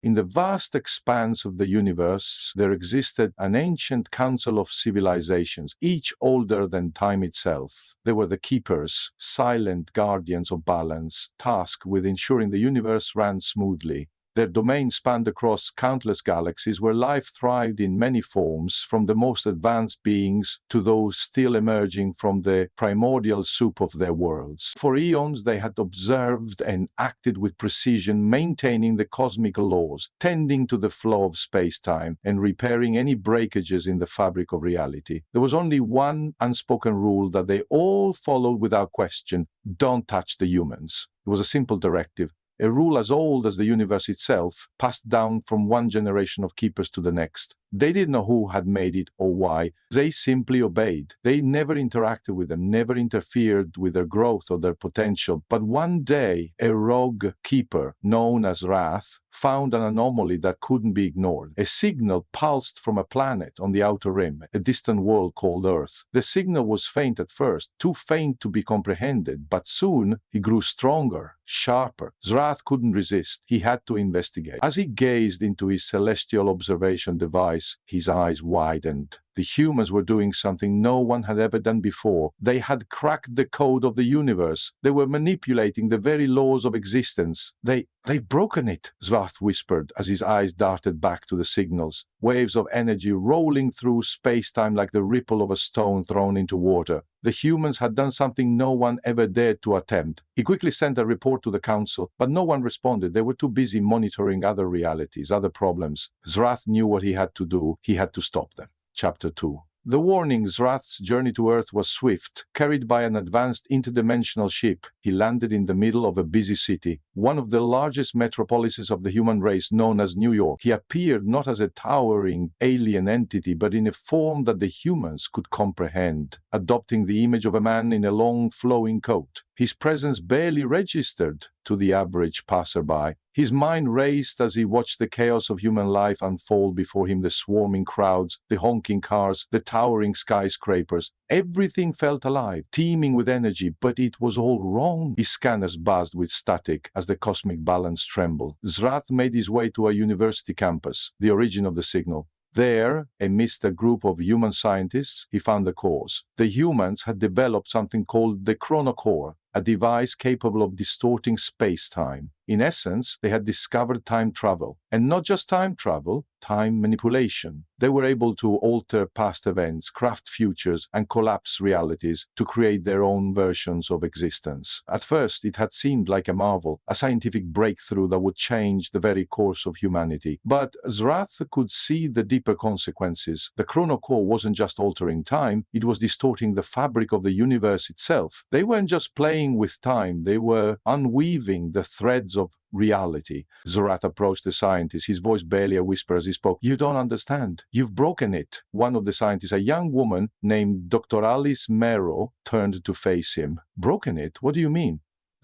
In the vast expanse of the universe, there existed an ancient council of civilizations, each older than time itself. They were the keepers, silent guardians of balance, tasked with ensuring the universe ran smoothly. Their domain spanned across countless galaxies where life thrived in many forms, from the most advanced beings to those still emerging from the primordial soup of their worlds. For eons, they had observed and acted with precision, maintaining the cosmic laws, tending to the flow of space-time, and repairing any breakages in the fabric of reality. There was only one unspoken rule that they all followed without question: don't touch the humans. It was a simple directive, a rule as old as the universe itself, passed down from one generation of keepers to the next. They didn't know who had made it or why. They simply obeyed. They never interacted with them, never interfered with their growth or their potential. But one day, a rogue keeper, known as Wrath, found an anomaly that couldn't be ignored. A signal pulsed from a planet on the outer rim, a distant world called Earth. The signal was faint at first, too faint to be comprehended, but soon it grew stronger, sharper. Wrath couldn't resist. He had to investigate. As he gazed into his celestial observation device, his eyes widened. The humans were doing something no one had ever done before. They had cracked the code of the universe. They were manipulating the very laws of existence. They've broken it, Wrath whispered as his eyes darted back to the signals, waves of energy rolling through space-time like the ripple of a stone thrown into water. The humans had done something no one ever dared to attempt. He quickly sent a report to the council, but no one responded. They were too busy monitoring other realities, other problems. Wrath knew what he had to do. He had to stop them. Chapter 2. The warning: Wrath's journey to Earth was swift. Carried by an advanced interdimensional ship, he landed in the middle of a busy city, one of the largest metropolises of the human race, known as New York. He appeared not as a towering alien entity, but in a form that the humans could comprehend, adopting the image of a man in a long flowing coat. His presence barely registered to the average passerby. His mind raced as he watched the chaos of human life unfold before him: the swarming crowds, the honking cars, the towering skyscrapers. Everything felt alive, teeming with energy, but it was all wrong. His scanners buzzed with static as the cosmic balance trembled. Wrath made his way to a university campus, the origin of the signal. There, amidst a group of human scientists, he found the cause. The humans had developed something called the chronocore, a device capable of distorting space-time. In essence, they had discovered time travel. And not just time travel, time manipulation. They were able to alter past events, craft futures, and collapse realities to create their own versions of existence. At first, it had seemed like a marvel, a scientific breakthrough that would change the very course of humanity. But Wrath could see the deeper consequences. The chronocore wasn't just altering time, it was distorting the fabric of the universe itself. They weren't just playing with time, they were unweaving the threads of reality. Wrath approached the scientist, his voice barely a whisper as he spoke. "You don't understand. You've broken it." One of the scientists, a young woman named Dr. Alice Merrow, turned to face him. "Broken it? What do you mean?"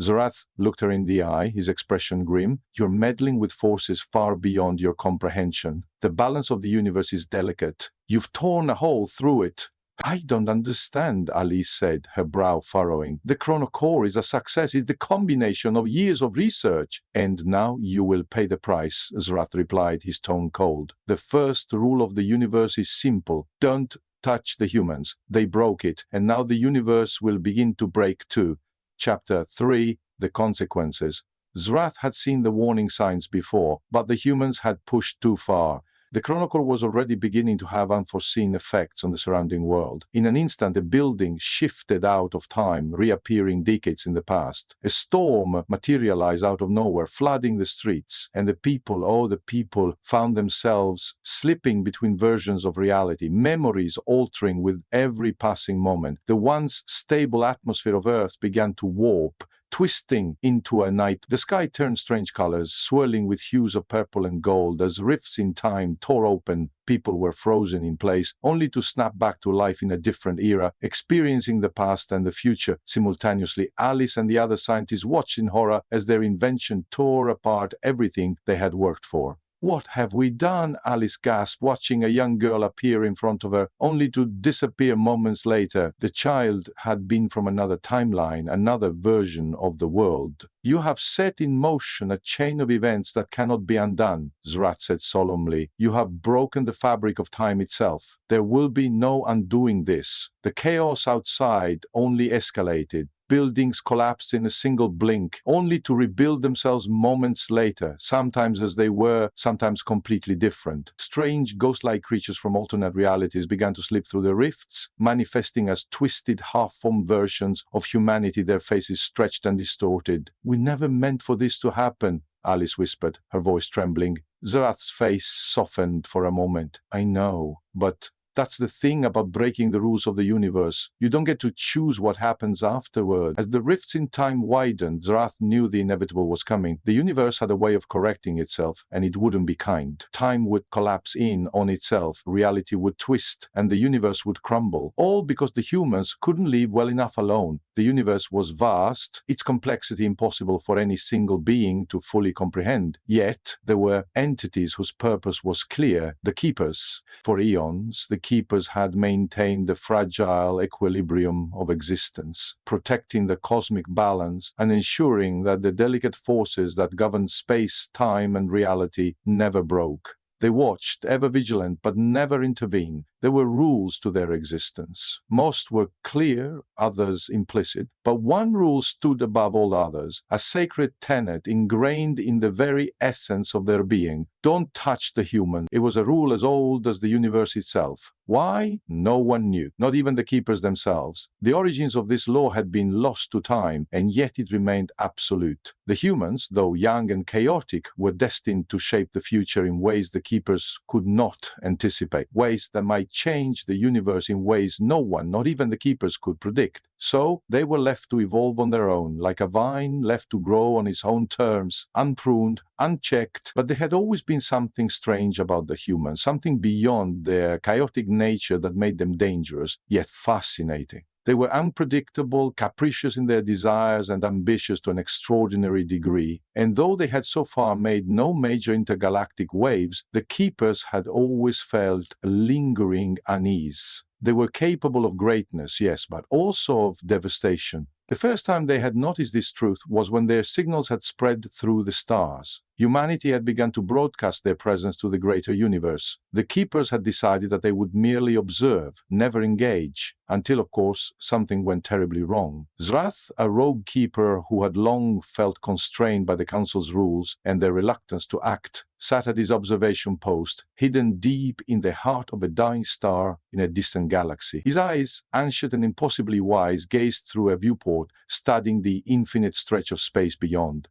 Wrath looked her in the eye, his expression grim. "You're meddling with forces far beyond your comprehension. The balance of the universe is delicate. You've torn a hole through it." "I don't understand," Alice said, her brow furrowing. "The chronocore is a success. It's the combination of years of research." "And now you will pay the price," Wrath replied, his tone cold. "The first rule of the universe is simple. Don't touch the humans. They broke it, and now the universe will begin to break too." Chapter 3. The Consequences. Wrath had seen the warning signs before, but the humans had pushed too far. The chronocore was already beginning to have unforeseen effects on the surrounding world. In an instant, a building shifted out of time, reappearing decades in the past. A storm materialized out of nowhere, flooding the streets, and the people found themselves slipping between versions of reality, memories altering with every passing moment. The once stable atmosphere of Earth began to warp, twisting into a night. The sky turned strange colors, swirling with hues of purple and gold. As rifts in time tore open, people were frozen in place, only to snap back to life in a different era, experiencing the past and the future simultaneously. Alice and the other scientists watched in horror as their invention tore apart everything they had worked for. "What have we done?" Alice gasped, watching a young girl appear in front of her, only to disappear moments later. The child had been from another timeline, another version of the world. "You have set in motion a chain of events that cannot be undone," Zar'tek said solemnly. "You have broken the fabric of time itself. There will be no undoing this." The chaos outside only escalated. Buildings collapsed in a single blink, only to rebuild themselves moments later, sometimes as they were, sometimes completely different. Strange, ghost-like creatures from alternate realities began to slip through the rifts, manifesting as twisted, half-formed versions of humanity, their faces stretched and distorted. "We never meant for this to happen," Alice whispered, her voice trembling. Zar'tek's face softened for a moment. "I know, but that's the thing about breaking the rules of the universe. You don't get to choose what happens afterward." As the rifts in time widened, Zar'tek knew the inevitable was coming. The universe had a way of correcting itself, and it wouldn't be kind. Time would collapse in on itself, reality would twist, and the universe would crumble. All because the humans couldn't leave well enough alone. The universe was vast, its complexity impossible for any single being to fully comprehend. Yet, there were entities whose purpose was clear, the Keepers. For eons, the Keepers had maintained the fragile equilibrium of existence, protecting the cosmic balance and ensuring that the delicate forces that govern space, time, and reality never broke. They watched, ever vigilant, but never intervened. There were rules to their existence. Most were clear, others implicit, but one rule stood above all others, a sacred tenet ingrained in the very essence of their being. Don't touch the human. It was a rule as old as the universe itself. Why? No one knew, not even the Keepers themselves. The origins of this law had been lost to time, and yet it remained absolute. The humans, though young and chaotic, were destined to shape the future in ways the Keepers could not anticipate, ways that might change the universe in ways no one, not even the Keepers, could predict. So they were left to evolve on their own, like a vine left to grow on its own terms, unpruned, unchecked. But there had always been something strange about the humans, something beyond their chaotic nature that made them dangerous, yet fascinating. They were unpredictable, capricious in their desires, and ambitious to an extraordinary degree. And though they had so far made no major intergalactic waves, the Keepers had always felt a lingering unease. They were capable of greatness, yes, but also of devastation. The first time they had noticed this truth was when their signals had spread through the stars. Humanity had begun to broadcast their presence to the greater universe. The Keepers had decided that they would merely observe, never engage, until, of course, something went terribly wrong. Zar'tek, a rogue Keeper who had long felt constrained by the Council's rules and their reluctance to act, sat at his observation post, hidden deep in the heart of a dying star in a distant galaxy. His eyes, ancient and impossibly wise, gazed through a viewport, studying the infinite stretch of space beyond.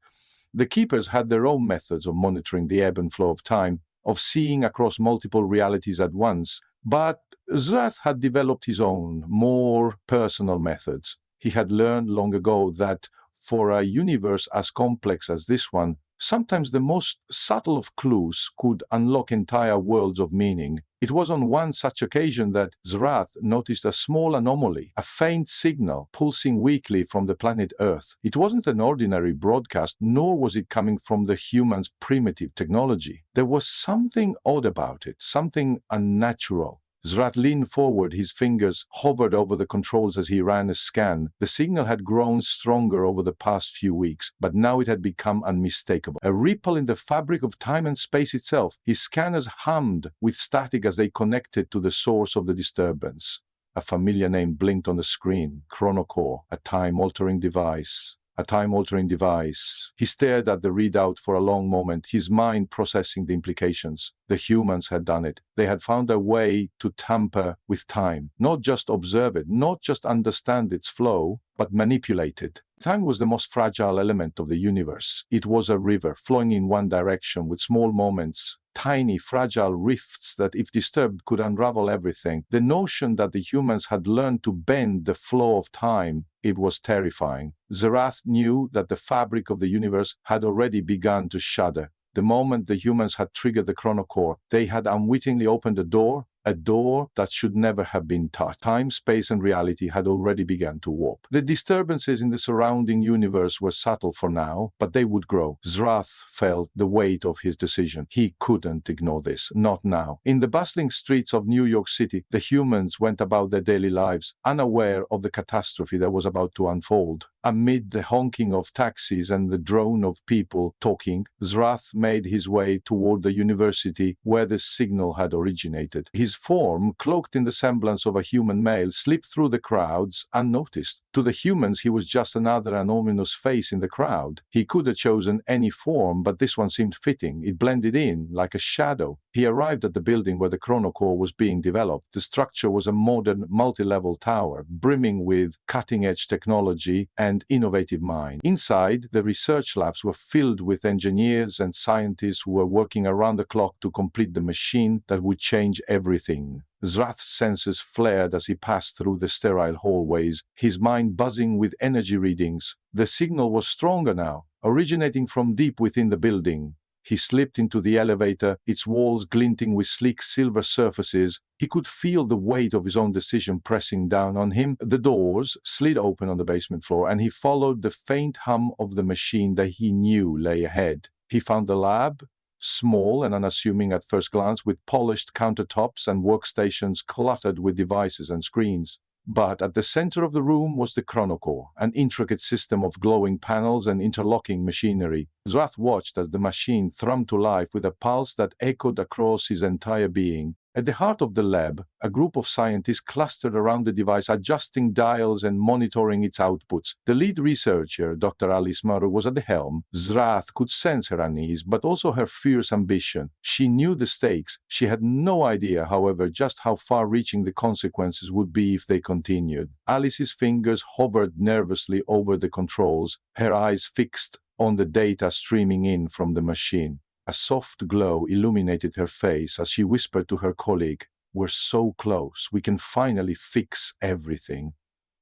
The Keepers had their own methods of monitoring the ebb and flow of time, of seeing across multiple realities at once, but Zar'tek had developed his own, more personal methods. He had learned long ago that for a universe as complex as this one, sometimes the most subtle of clues could unlock entire worlds of meaning. It was on one such occasion that Zar'tek noticed a small anomaly, a faint signal pulsing weakly from the planet Earth. It wasn't an ordinary broadcast, nor was it coming from the humans' primitive technology. There was something odd about it, something unnatural. Zar'tek leaned forward, his fingers hovered over the controls as he ran a scan. The signal had grown stronger over the past few weeks, but now it had become unmistakable. A ripple in the fabric of time and space itself. His scanners hummed with static as they connected to the source of the disturbance. A familiar name blinked on the screen. Chronocore, a time-altering device. A time-altering device. He stared at the readout for a long moment, his mind processing the implications. The humans had done it. They had found a way to tamper with time. Not just observe it, not just understand its flow, but manipulate it. Time was the most fragile element of the universe. It was a river flowing in one direction with small moments, tiny, fragile rifts that, if disturbed, could unravel everything. The notion that the humans had learned to bend the flow of time, it was terrifying. Zar'tek knew that the fabric of the universe had already begun to shudder. The moment the humans had triggered the chronocore, they had unwittingly opened a door, A door that should never have been touched. Time, space, and reality had already begun to warp. The disturbances in the surrounding universe were subtle for now, but they would grow. Zar'tek felt the weight of his decision. He couldn't ignore this, not now. In the bustling streets of New York City, the humans went about their daily lives, unaware of the catastrophe that was about to unfold. Amid the honking of taxis and the drone of people talking, Zar'tek made his way toward the university where the signal had originated. His form, cloaked in the semblance of a human male, slipped through the crowds unnoticed. To the humans, he was just another ominous face in the crowd. He could have chosen any form, but this one seemed fitting. It blended in like a shadow. He arrived at the building where the chronocore was being developed. The structure was a modern, multi-level tower, brimming with cutting-edge technology and innovative mind. Inside, the research labs were filled with engineers and scientists who were working around the clock to complete the machine that would change everything. Zar'tek's senses flared as he passed through the sterile hallways, his mind buzzing with energy readings. The signal was stronger now, originating from deep within the building. He slipped into the elevator, its walls glinting with sleek silver surfaces. He could feel the weight of his own decision pressing down on him. The doors slid open on the basement floor, and he followed the faint hum of the machine that he knew lay ahead. He found the lab, small and unassuming at first glance, with polished countertops and workstations cluttered with devices and screens. But at the center of the room was the chronocore, an intricate system of glowing panels and interlocking machinery. Zar'tek watched as the machine thrummed to life with a pulse that echoed across his entire being. At the heart of the lab, a group of scientists clustered around the device, adjusting dials and monitoring its outputs. The lead researcher, Dr. Alice Murrow, was at the helm. Zar'tek could sense her unease, but also her fierce ambition. She knew the stakes. She had no idea, however, just how far-reaching the consequences would be if they continued. Alice's fingers hovered nervously over the controls, her eyes fixed on the data streaming in from the machine. A soft glow illuminated her face as she whispered to her colleague, "We're so close. We can finally fix everything."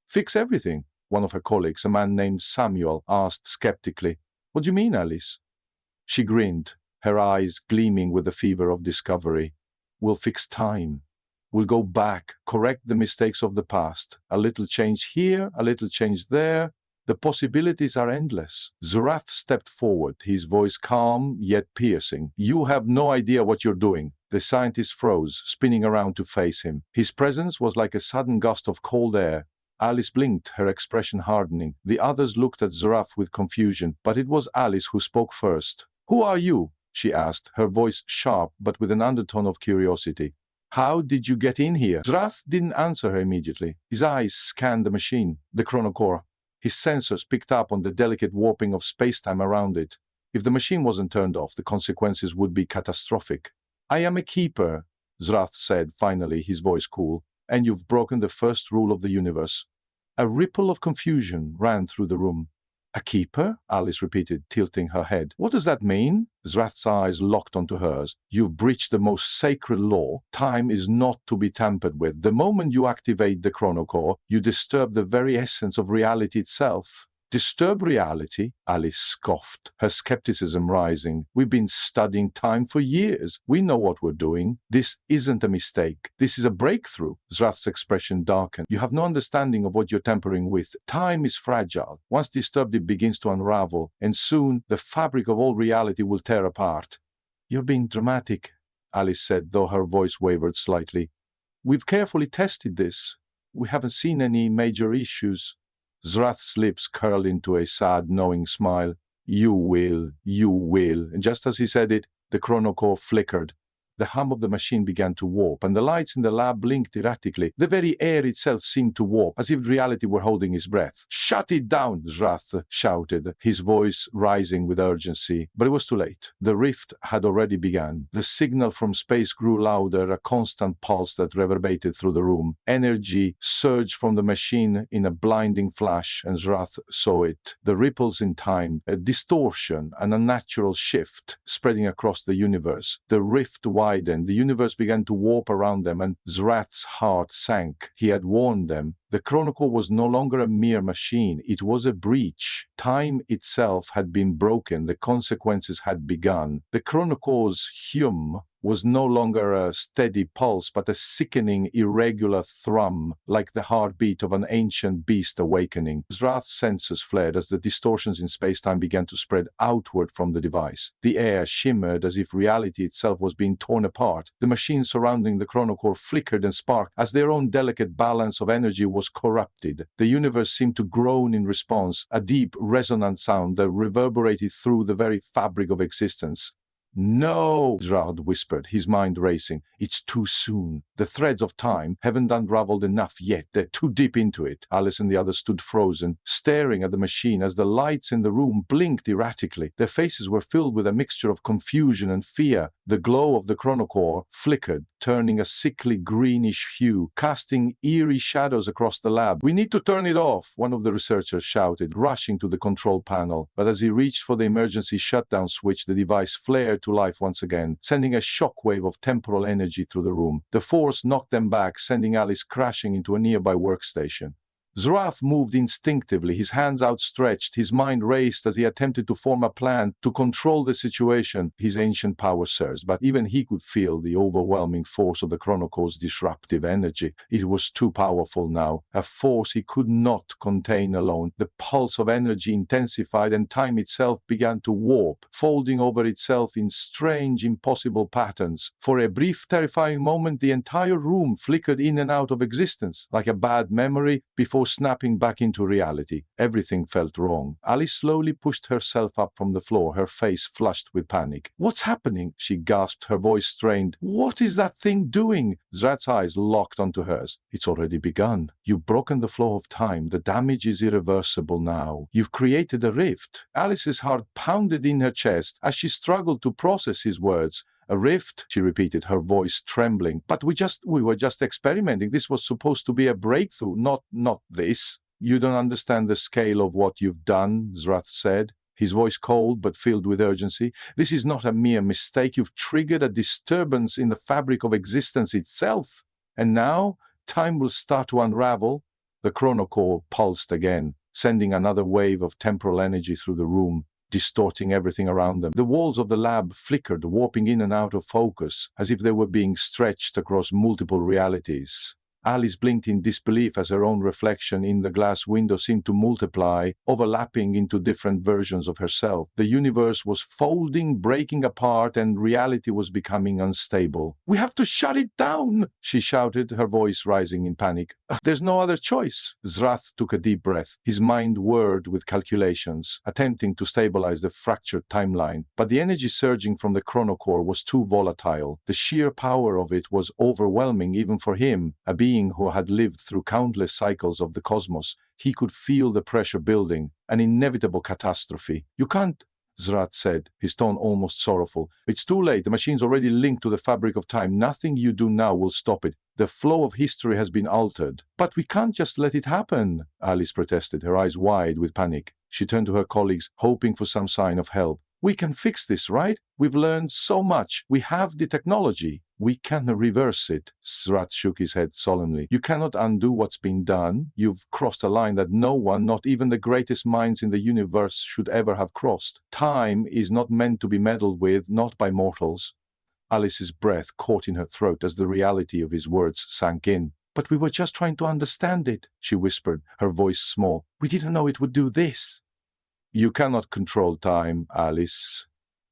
"Fix everything?" one of her colleagues, a man named Samuel, asked skeptically. "What do you mean, Alice?" She grinned, her eyes gleaming with the fever of discovery. "We'll fix time. We'll go back, correct the mistakes of the past. A little change here, a little change there. The possibilities are endless." Zar'tek stepped forward, his voice calm yet piercing. "You have no idea what you're doing." The scientist froze, spinning around to face him. His presence was like a sudden gust of cold air. Alice blinked, her expression hardening. The others looked at Zar'tek with confusion, but it was Alice who spoke first. "Who are you?" she asked, her voice sharp but with an undertone of curiosity. "How did you get in here?" Zar'tek didn't answer her immediately. His eyes scanned the machine, the chronocore. His sensors picked up on the delicate warping of space-time around it. If the machine wasn't turned off, the consequences would be catastrophic. "I am a keeper," Zar'tek said finally, his voice cool, "and you've broken the first rule of the universe." A ripple of confusion ran through the room. "A keeper?" Alice repeated, tilting her head. "What does that mean?" Zar'tek's eyes locked onto hers. "You've breached the most sacred law. Time is not to be tampered with. The moment you activate the chronocore, you disturb the very essence of reality itself." "Disturb reality?" Alice scoffed, her skepticism rising. "We've been studying time for years. We know what we're doing. This isn't a mistake. This is a breakthrough." Zar'tek's expression darkened. "You have no understanding of what you're tampering with. Time is fragile. Once disturbed, it begins to unravel, and soon the fabric of all reality will tear apart." "You're being dramatic," Alice said, though her voice wavered slightly. "We've carefully tested this. We haven't seen any major issues." Zar'tek's lips curled into a sad, knowing smile. You will. And just as he said it, the chronocore flickered. The hum of the machine began to warp, and the lights in the lab blinked erratically. The very air itself seemed to warp, as if reality were holding his breath. "Shut it down!" Zar'tek shouted, his voice rising with urgency. But it was too late. The rift had already begun. The signal from space grew louder, a constant pulse that reverberated through the room. Energy surged from the machine in a blinding flash, and Zar'tek saw it. The ripples in time, a distortion, an unnatural shift, spreading across the universe. The rift widened, the universe began to warp around them, and Zar'tek's heart sank. He had warned them. The chronocore was no longer a mere machine. It was a breach. Time itself had been broken. The consequences had begun. The chronocore's hum was no longer a steady pulse, but a sickening, irregular thrum, like the heartbeat of an ancient beast awakening. Zar'tek's senses flared as the distortions in space-time began to spread outward from the device. The air shimmered as if reality itself was being torn apart. The machines surrounding the chronocore flickered and sparked as their own delicate balance of energy was corrupted. The universe seemed to groan in response, a deep, resonant sound that reverberated through the very fabric of existence. "No," Zar'tek whispered, his mind racing. "It's too soon. The threads of time haven't unraveled enough yet. They're too deep into it." Alice and the others stood frozen, staring at the machine as the lights in the room blinked erratically. Their faces were filled with a mixture of confusion and fear. The glow of the chronocore flickered, turning a sickly greenish hue, casting eerie shadows across the lab. "We need to turn it off," one of the researchers shouted, rushing to the control panel. But as he reached for the emergency shutdown switch, the device flared to life once again, sending a shockwave of temporal energy through the room. The force knocked them back, sending Alice crashing into a nearby workstation. Zar'tek moved instinctively, his hands outstretched, his mind raced as he attempted to form a plan to control the situation. His ancient power surged, but even he could feel the overwhelming force of the chronocore's disruptive energy. It was too powerful now, a force he could not contain alone. The pulse of energy intensified and time itself began to warp, folding over itself in strange, impossible patterns. For a brief, terrifying moment, the entire room flickered in and out of existence, like a bad memory before snapping back into reality. Everything felt wrong. Alice slowly pushed herself up from the floor, her face flushed with panic. "What's happening?" she gasped, her voice strained. "What is that thing doing?" Zar'tek's eyes locked onto hers. "It's already begun. You've broken the flow of time. The damage is irreversible now. You've created a rift." Alice's heart pounded in her chest as she struggled to process his words. "A rift," she repeated, her voice trembling. "But we were just experimenting. This was supposed to be a breakthrough, not this." "You don't understand the scale of what you've done," Zar'tek said, his voice cold but filled with urgency. "This is not a mere mistake. You've triggered a disturbance in the fabric of existence itself. And now, time will start to unravel." The chronocore pulsed again, sending another wave of temporal energy through the room, distorting everything around them. The walls of the lab flickered, warping in and out of focus, as if they were being stretched across multiple realities. Alice blinked in disbelief as her own reflection in the glass window seemed to multiply, overlapping into different versions of herself. The universe was folding, breaking apart, and reality was becoming unstable. "We have to shut it down!" she shouted, her voice rising in panic. "There's no other choice." Zar'tek took a deep breath, his mind whirred with calculations, attempting to stabilize the fractured timeline. But the energy surging from the chronocore was too volatile. The sheer power of it was overwhelming even for him, a being who had lived through countless cycles of the cosmos. He could feel the pressure building, an inevitable catastrophe. "You can't," Zar'tek said, his tone almost sorrowful. "It's too late. The machine's already linked to the fabric of time. Nothing you do now will stop it. The flow of history has been altered." "But we can't just let it happen," Alice protested, her eyes wide with panic. She turned to her colleagues, hoping for some sign of help. "We can fix this, right? We've learned so much. We have the technology." "We can reverse it," Zar'tek shook his head solemnly. "You cannot undo what's been done. You've crossed a line that no one, not even the greatest minds in the universe, should ever have crossed. Time is not meant to be meddled with, not by mortals." Alice's breath caught in her throat as the reality of his words sank in. "But we were just trying to understand it," she whispered, her voice small. "We didn't know it would do this." "You cannot control time, Alice,"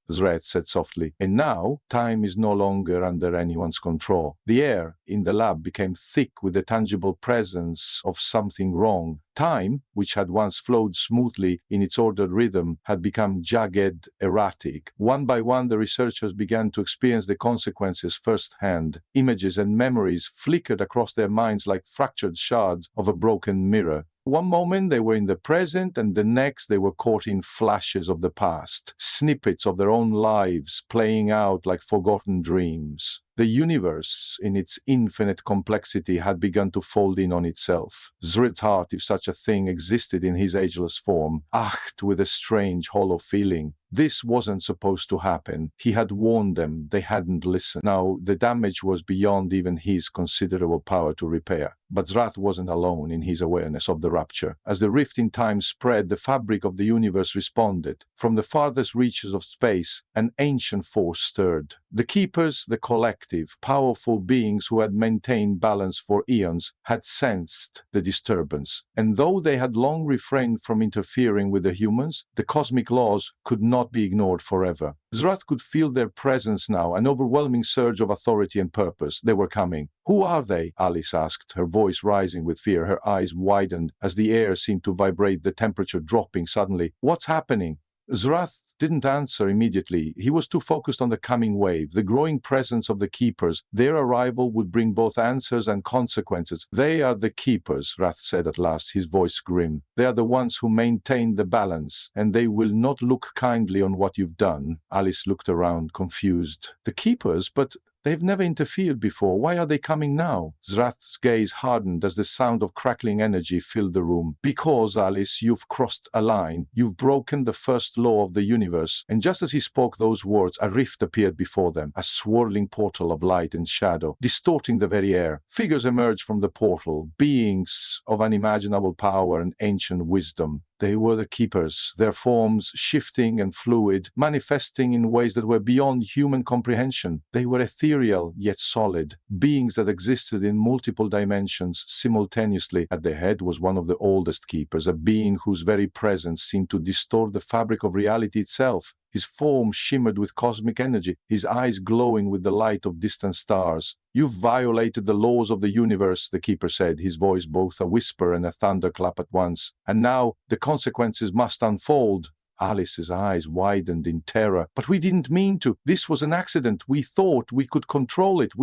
Zar'tek said softly. "And now, time is no longer under anyone's control." The air in the lab became thick with the tangible presence of something wrong. Time, which had once flowed smoothly in its ordered rhythm, had become jagged, erratic. One by one, the researchers began to experience the consequences firsthand. Images and memories flickered across their minds like fractured shards of a broken mirror. One moment they were in the present, and the next they were caught in flashes of the past, snippets of their own lives playing out like forgotten dreams. The universe, in its infinite complexity, had begun to fold in on itself. Zar'tek's heart, if such a thing existed in his ageless form, ached with a strange, hollow feeling. This wasn't supposed to happen. He had warned them. They hadn't listened. Now, the damage was beyond even his considerable power to repair. But Zar'tek wasn't alone in his awareness of the rupture. As the rift in time spread, the fabric of the universe responded. From the farthest reaches of space, an ancient force stirred. The Keepers, the collective, powerful beings who had maintained balance for eons, had sensed the disturbance. And though they had long refrained from interfering with the humans, the cosmic laws could not be ignored forever. Zar'tek could feel their presence now, an overwhelming surge of authority and purpose. They were coming. "Who are they?" Alice asked, her voice rising with fear. Her eyes widened as the air seemed to vibrate, the temperature dropping suddenly. "What's happening?" Zar'tek didn't answer immediately. He was too focused on the coming wave, the growing presence of the Keepers. Their arrival would bring both answers and consequences. "They are the Keepers," Zar'tek said at last, his voice grim. "They are the ones who maintain the balance, and they will not look kindly on what you've done." Alice looked around, confused. "The Keepers? But they've never interfered before. Why are they coming now?" Zar'tek's gaze hardened as the sound of crackling energy filled the room. "Because, Alice, you've crossed a line. You've broken the first law of the universe." And just as he spoke those words, a rift appeared before them, a swirling portal of light and shadow, distorting the very air. Figures emerged from the portal, beings of unimaginable power and ancient wisdom. They were the Keepers, their forms shifting and fluid, manifesting in ways that were beyond human comprehension. They were ethereal yet solid, beings that existed in multiple dimensions simultaneously. At their head was one of the oldest Keepers, a being whose very presence seemed to distort the fabric of reality itself. His form shimmered with cosmic energy, his eyes glowing with the light of distant stars. "You've violated the laws of the universe," the Keeper said, his voice both a whisper and a thunderclap at once. "And now the consequences must unfold." Alice's eyes widened in terror. "But we didn't mean to. This was an accident. We thought we could control it.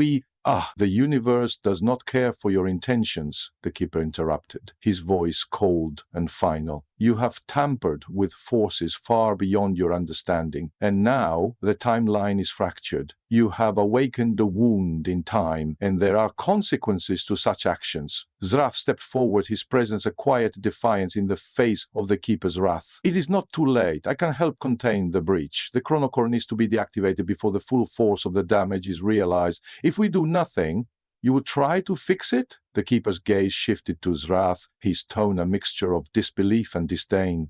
The universe does not care for your intentions," the Keeper interrupted, his voice cold and final. "You have tampered with forces far beyond your understanding, and now the timeline is fractured. You have awakened a wound in time, and there are consequences to such actions." Zar'tek stepped forward, his presence a quiet defiance in the face of the Keeper's wrath. "It is not too late. I can help contain the breach. The chronocore needs to be deactivated before the full force of the damage is realized. If we do nothing, you would try to fix it?" The Keeper's gaze shifted to Zar'tek, his tone a mixture of disbelief and disdain.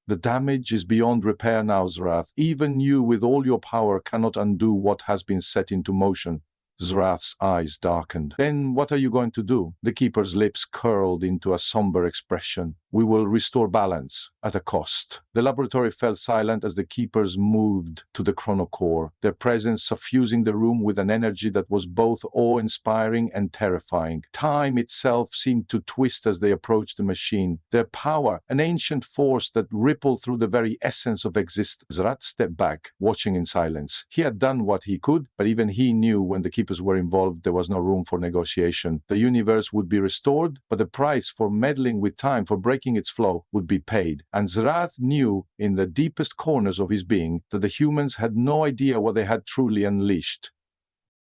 "The damage is beyond repair now, Zar'tek. Even you, with all your power, cannot undo what has been set into motion." Zar'tek's eyes darkened. "Then what are you going to do?" The Keeper's lips curled into a somber expression. "We will restore balance, at a cost." The laboratory fell silent as the Keepers moved to the chronocore, their presence suffusing the room with an energy that was both awe-inspiring and terrifying. Time itself seemed to twist as they approached the machine. Their power, an ancient force that rippled through the very essence of existence. Zar'tek stepped back, watching in silence. He had done what he could, but even he knew when the Keepers were involved, there was no room for negotiation. The universe would be restored, but the price for meddling with time, for breaking its flow, would be paid. And Zar'tek knew in the deepest corners of his being that the humans had no idea what they had truly unleashed.